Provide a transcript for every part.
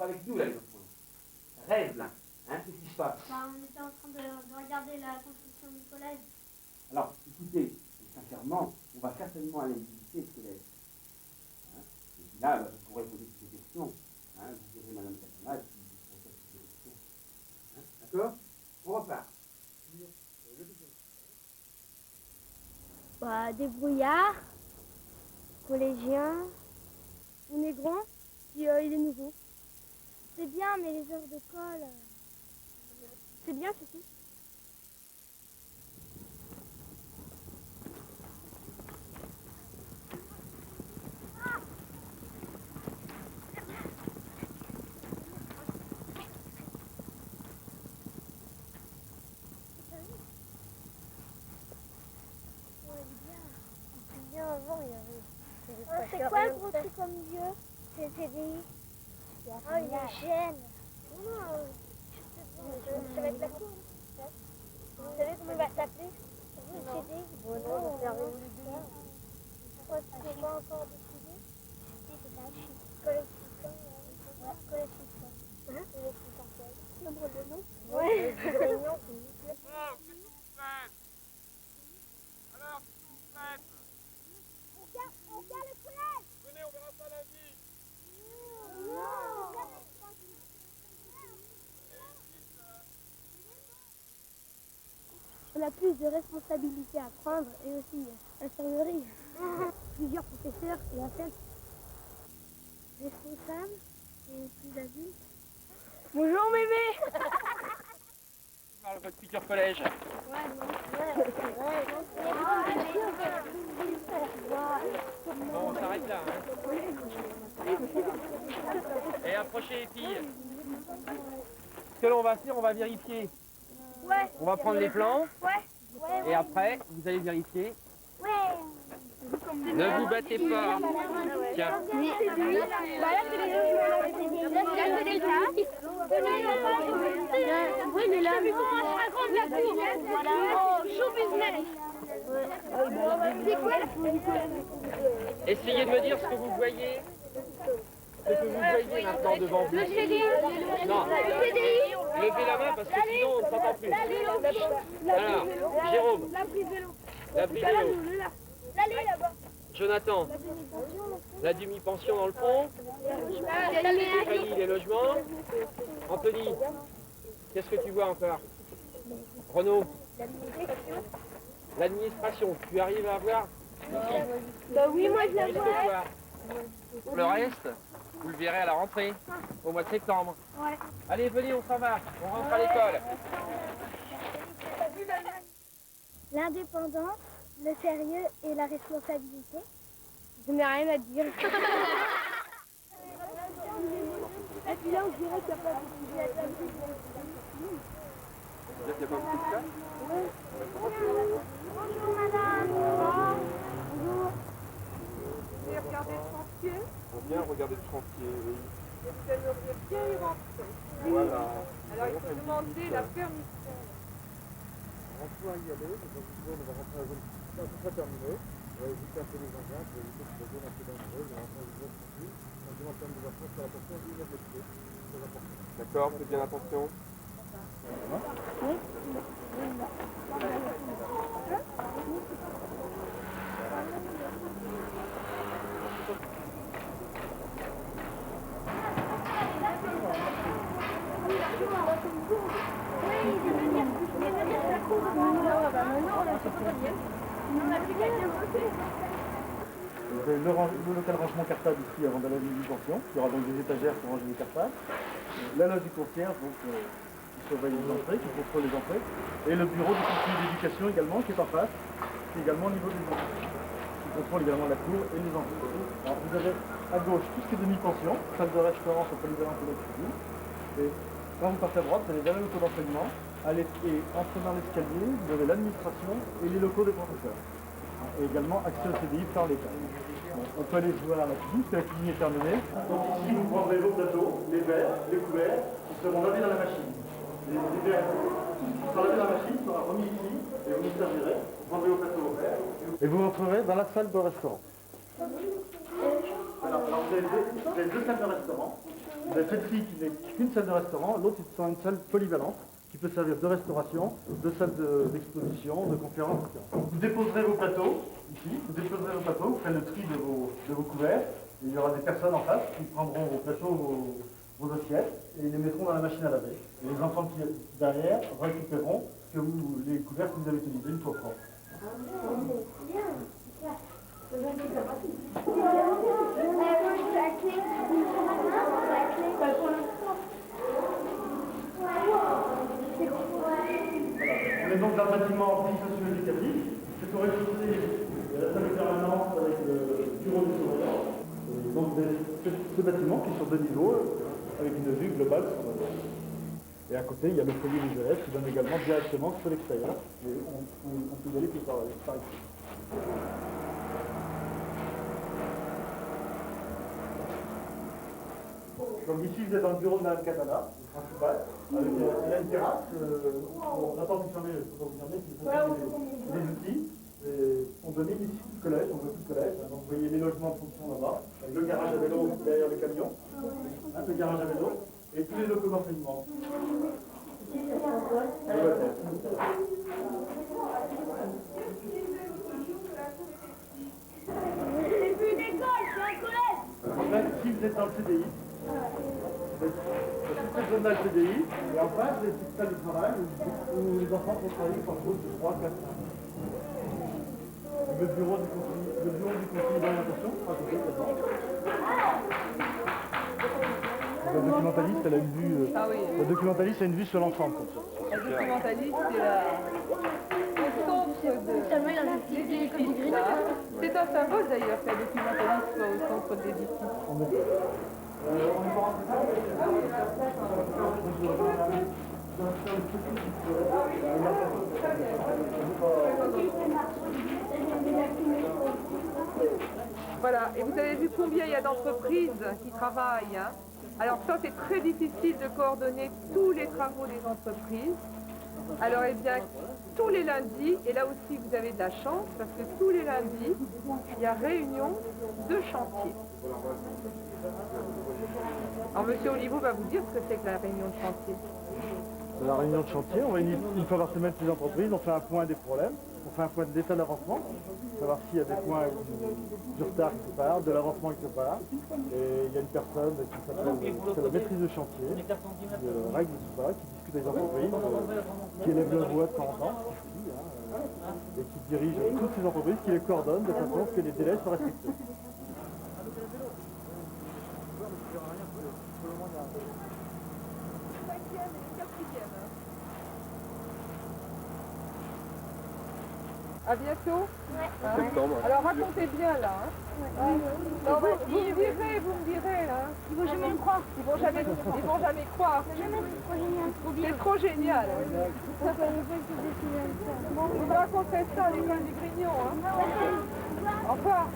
pas avec nous là, les enfants. Rêve là, hein, qu'est-ce qui se passe? Bah, on était en train de regarder la construction du collège. Alors, écoutez, sincèrement, on va certainement aller visiter ce collège. Hein, et puis là, vous pourrez poser toutes les questions. Hein, vous verrez Madame Katana qui vous posera toutes les questions. Hein, d'accord? On repart. Bah, des brouillards, collégiens, on est grand, puis il est nouveau. C'est bien, mais les heures de colle, c'est bien, c'est tout. C'est quoi le gros truc au milieu? C'est CDI. Ah, il est gêne. Non, ça va être la cour. Vous savez comment il va s'appeler? CDI. Non, on va révoluer. C'est pas encore décidé? C'est la chute. Collectif. Ouais, collectif. Nombre de noms? Ouais. Réunion. Alors, qu'est-ce que vous faites? On garde le collège. Venez, on verra ça lundi. Non. On a plus de responsabilités à prendre et aussi infirmerie. Plusieurs professeurs et un seul responsable et plus adulte. Bonjour mémé. Parle votre futur collège. Bon, on s'arrête là. Hein. Et approchez les filles. Ce que l'on va faire, on va vérifier. Ouais. On va prendre les plans. Ouais. Et après, vous allez vérifier. Ouais. Ne vous battez pas. Tiens. Bah là, c'est les oui, mais là, à grande la cour. Oh, show business. C'est quoi? Essayez de me dire ce que vous voyez. Ce que vous voyez maintenant devant vous. Le CDI. Non. Le CDI. Levez la main parce que sinon on ne s'entend plus. Alors, Jérôme. L'abri vélo. L'abri vélo. L'allée là-bas. Jonathan. La demi-pension dans le fond. Stéphanie, les logements. Anthony. Qu'est-ce que tu vois encore? Renaud. L'administration. Tu arrives à voir ici? Bah oui, moi je la Juste vois. toi. Le reste, vous le verrez à la rentrée, au mois de septembre. Ouais. Allez, venez, on s'en va. On rentre à l'école. L'indépendance, le sérieux et la responsabilité. Je n'ai rien à dire. Et puis là, on dirait qu'il n'y a pas de sujet à table. Il n'y a pas beaucoup de cas? Bonjour madame. Bonjour. Vous voulez regarder le chantier? On vient regarder le chantier, oui. Vous aimeriez bien y rentrer. Voilà. Alors il faut demander la permission. On peut y aller, on va rentrer à la zone à peu près terminée. On va éviter un peu les engins, pour éviter que ça devienne un peu dangereux. On va rentrer à une zone tranquille. Maintenant, en termes d'ouverture, faire attention à l'immobilité. C'est très important. D'accord, faites bien attention. Vous avez le local rangement cartable ici avant d'aller à la pension. Il y aura donc des étagères pour ranger les cartables. La loge du concierge, donc, qui surveille les entrées, qui contrôle les entrées. Et le bureau du conseiller d'éducation également, qui est en face, qui est également au niveau des entrées. Qui contrôle également la cour et les entrées. Alors vous avez à gauche tout ce qui est demi-pension, salle de restaurant, sur polyvalente et la cuisine. Et quand vous partez à droite, vous allez vers le locaux d'enseignement. Et en prenant l'escalier, vous avez l'administration et les locaux des professeurs. Et également accès au CDI par l'État. Bon, on peut aller voir la cuisine, parce que la cuisine est terminée. Donc ici, vous prendrez vos plateaux, les verres, les couverts, qui seront lavés dans la machine. Les verres, tout ce qui sera lavé dans la machine sera remis ici, et vous y servirez. Vous prendrez vos plateaux aux verres. Et vous rentrerez dans la salle de restaurant. Alors vous avez deux salles de restaurant. Vous avez cette fille qui n'est qu'une salle de restaurant, l'autre c'est une salle polyvalente qui peut servir de restauration, de salle d'exposition, de conférence, etc. Vous déposerez vos plateaux, ici, vous déposerez vos plateaux, vous ferez le tri de vos couverts, et il y aura des personnes en face qui prendront vos plateaux, vos assiettes, et les mettront dans la machine à laver. Et les enfants qui derrière récupéreront les couverts que vous avez utilisés une fois propres. On est donc dans le bâtiment socio-éducatif. C'est au rez-de-chaussée, il y a la salle de permanence avec le bureau du surveillant. Et donc ce bâtiment qui est sur 2 niveaux, avec une vue globale sur la zone. Et à côté, il y a le foyer des élèves qui donne également directement sur l'extérieur. Et on peut y aller plus par ici. Donc ici, vous êtes dans le bureau de Mme Katana, le principal. Elle a une terrasse, on n'a pas confirmé, les outils sont donnés ici tout le collège, on veut tout le collège. Donc vous voyez les logements en fonction là-bas, avec le garage à vélo derrière le camion, le garage à vélo, et tous les locaux d'enseignement. C'est plus une école, c'est un collège. En fait, ici vous êtes dans le CDI. C'est cette zone-là le CDI, et en face, les petites salles de travail où les enfants vont travailler par groupe de 3, 4, 5. Le bureau du conseiller d'orientation, à côté, la documentaliste, elle a une vue. Ah oui. La documentaliste a une vue sur l'ensemble. La documentaliste, c'est au centre de l'édifice. C'est un symbole d'ailleurs que la documentaliste soit au centre de l'édifice. Voilà, et vous avez vu combien il y a d'entreprises qui travaillent, hein. Alors ça, c'est très difficile de coordonner tous les travaux des entreprises. Alors, eh bien, tous les lundis, et là aussi vous avez de la chance, parce que tous les lundis, il y a réunion de chantier. Alors, Monsieur Oliveau va vous dire ce que c'est que la réunion de chantier. La réunion de chantier, on réunit une fois par semaine les entreprises, on fait un point des problèmes, on fait un point d'état d'avancement, savoir s'il y a des points du retard qui se parlent, de l'avancement qui se parle. Et il y a une personne qui s'appelle la maîtrise de chantier, qui règle tout ça, qui discute avec les entreprises, qui élève le voix de temps en temps, et qui dirige toutes ces entreprises, qui les coordonne de façon à ce que les délais soient respectés. À bientôt. Ouais. Septembre. Alors racontez bien là. Hein. Non, vous me direz là. Ils vont jamais me croire. Ils vont jamais croire. C'est trop génial. Vous me raconterez ça à l'école du Grignon. Hein. Au revoir.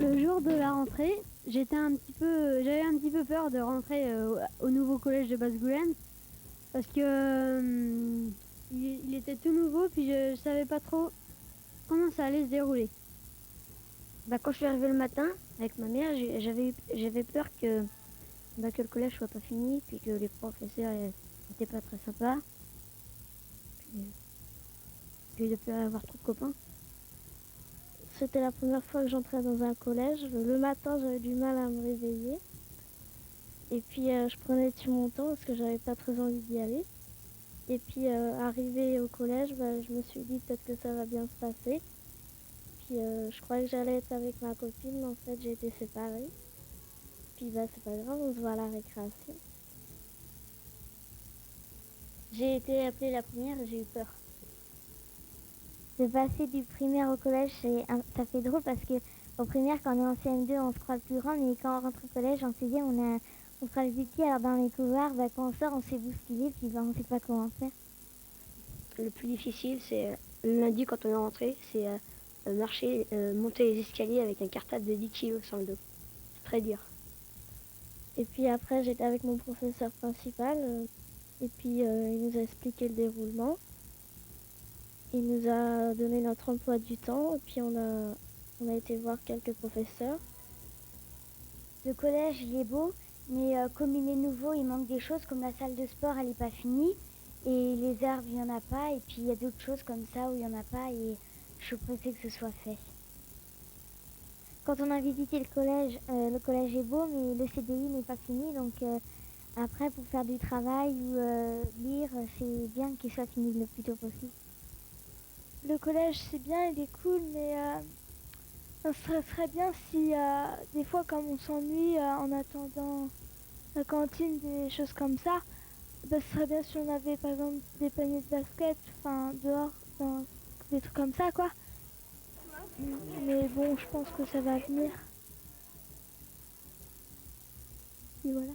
Le jour de la rentrée, j'avais un petit peu peur de rentrer au nouveau collège de Basse-Goulaine parce que il était tout nouveau, puis je savais pas trop comment ça allait se dérouler. Bah, quand je suis arrivée le matin avec ma mère, j'avais peur que le collège soit pas fini, puis que les professeurs n'étaient pas très sympas, puis de pas avoir trop de copains. C'était la première fois que j'entrais dans un collège. Le matin, j'avais du mal à me réveiller. Et puis, je prenais tout mon temps parce que j'avais pas très envie d'y aller. Et puis, arrivé au collège, bah, je me suis dit peut-être que ça va bien se passer. puis je croyais que j'allais être avec ma copine, mais en fait j'ai été séparée. Puis bah c'est pas grave, on se voit à la récréation. J'ai été appelée la première et j'ai eu peur. De passer du primaire au collège, ça fait drôle parce que au primaire, quand on est en CM2, on se croit le plus grand, mais quand on rentre au collège, en 6e, on se croit le plus petit. Alors dans les couloirs, bah, quand on sort, on s'est bousculé, puis bah, on sait pas comment faire. Le plus difficile, c'est le lundi quand on est rentré, c'est marcher, monter les escaliers avec un cartable de 10 kilos sur le dos. C'est très dur. Et puis après, j'étais avec mon professeur principal, et puis il nous a expliqué le déroulement. Il nous a donné notre emploi du temps, et puis on a été voir quelques professeurs. Le collège, il est beau, mais comme il est nouveau, il manque des choses, comme la salle de sport, elle n'est pas finie. Et les arbres, il n'y en a pas. Et puis il y a d'autres choses comme ça où il n'y en a pas. Et je suis pressée que ce soit fait. Quand on a visité le collège est beau, mais le CDI n'est pas fini. Donc après, pour faire du travail ou lire, c'est bien qu'il soit fini le plus tôt possible. Le collège, c'est bien, il est cool, mais ça serait bien si, des fois, comme on s'ennuie en attendant la cantine, des choses comme ça, bah, ce serait bien si on avait, par exemple, des paniers de basket, enfin, dehors, des trucs comme ça, quoi. Mais bon, je pense que ça va venir. Et voilà.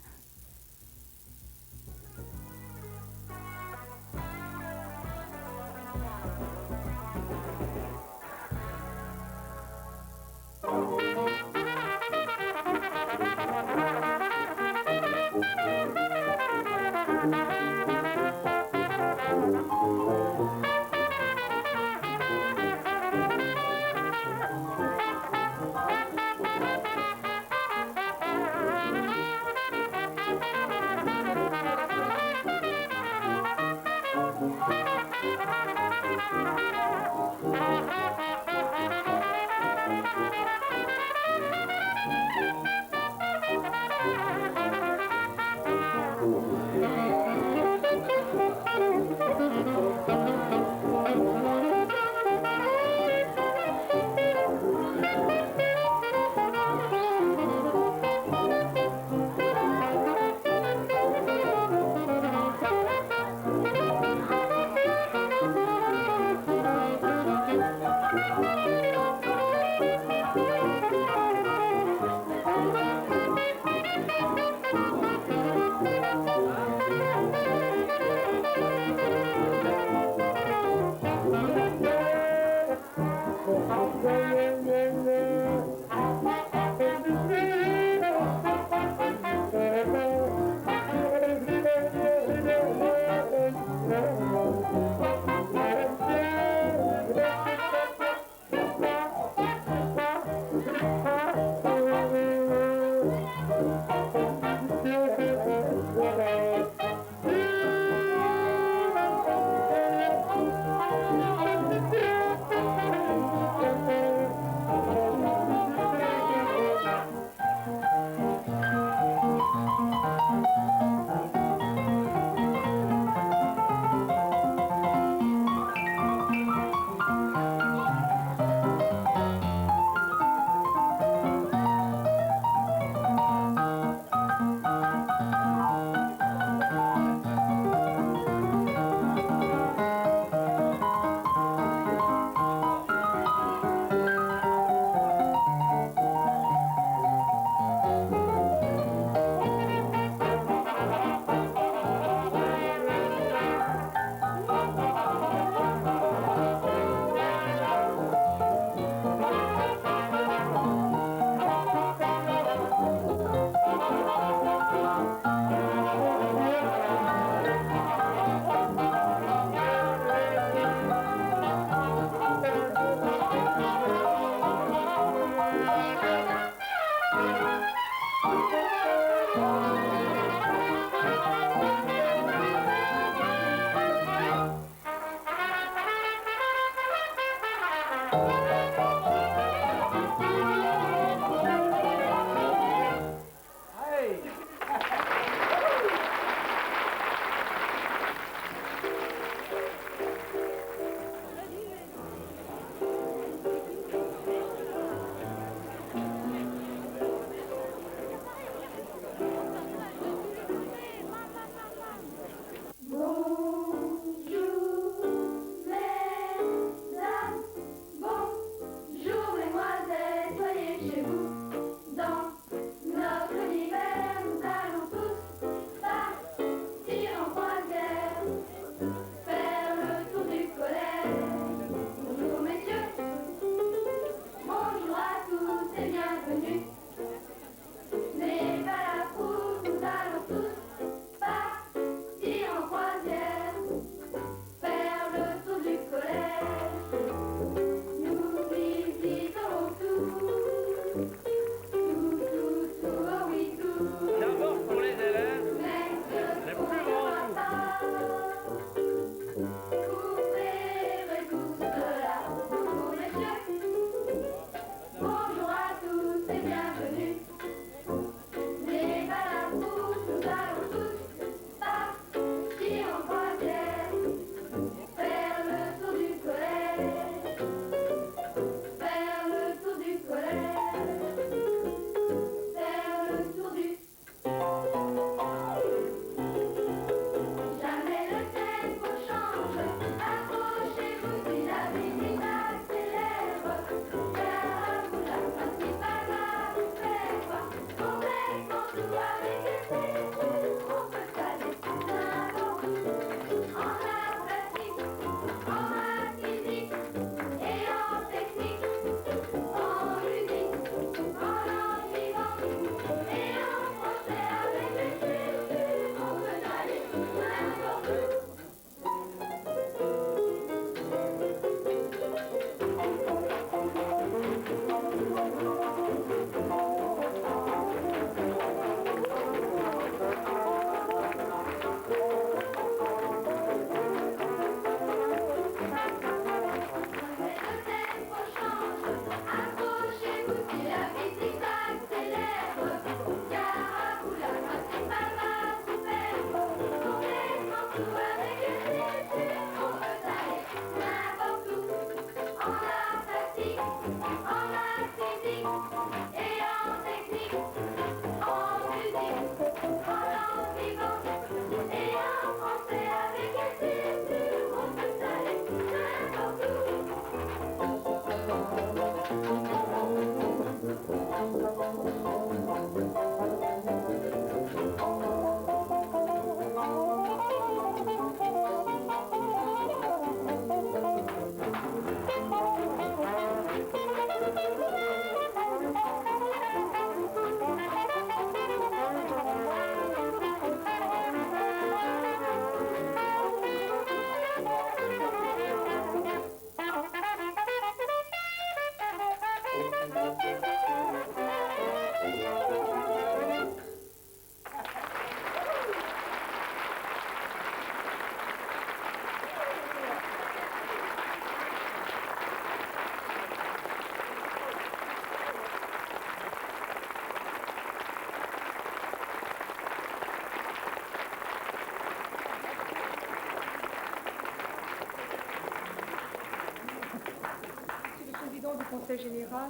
Conseil général,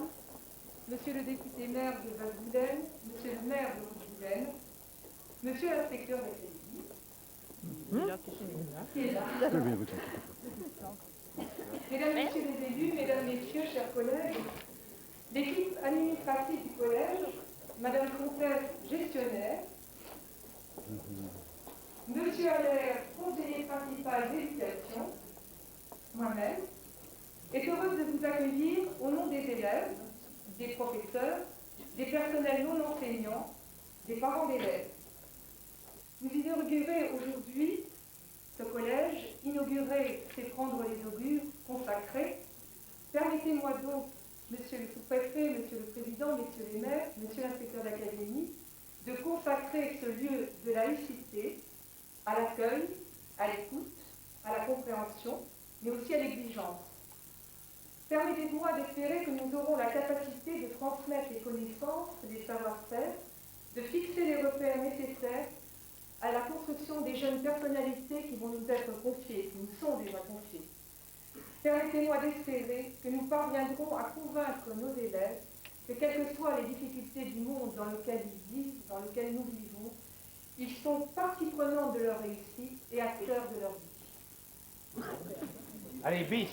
Monsieur le député maire de Valgoulaine, Monsieur le maire de Valgoulaine, Monsieur l'inspecteur d'académie, qui est là. Mesdames, Messieurs les élus, Mesdames, Messieurs, chers collègues, l'équipe administrative du collège, Madame Comtesse, gestionnaire, Monsieur Allaire, conseiller principal d'éducation, moi-même, est heureuse de vous accueillir au nom des élèves, des professeurs, des personnels non enseignants, des parents d'élèves. Vous inaugurez aujourd'hui ce collège, inaugurer, c'est prendre les augures, consacrer. Permettez-moi donc, Monsieur le sous-préfet, Monsieur le Président, Messieurs les maires, Monsieur l'inspecteur d'académie, de consacrer ce lieu de laïcité à l'accueil, à l'écoute, à la compréhension, mais aussi à l'exigence. Permettez-moi d'espérer que nous aurons la capacité de transmettre les connaissances, les savoir-faire, de fixer les repères nécessaires à la construction des jeunes personnalités qui vont nous être confiées, qui nous sont déjà confiées. Permettez-moi d'espérer que nous parviendrons à convaincre nos élèves que quelles que soient les difficultés du monde dans lequel ils vivent, dans lequel nous vivons, ils sont partie prenante de leur réussite et acteurs de leur vie. Allez, bis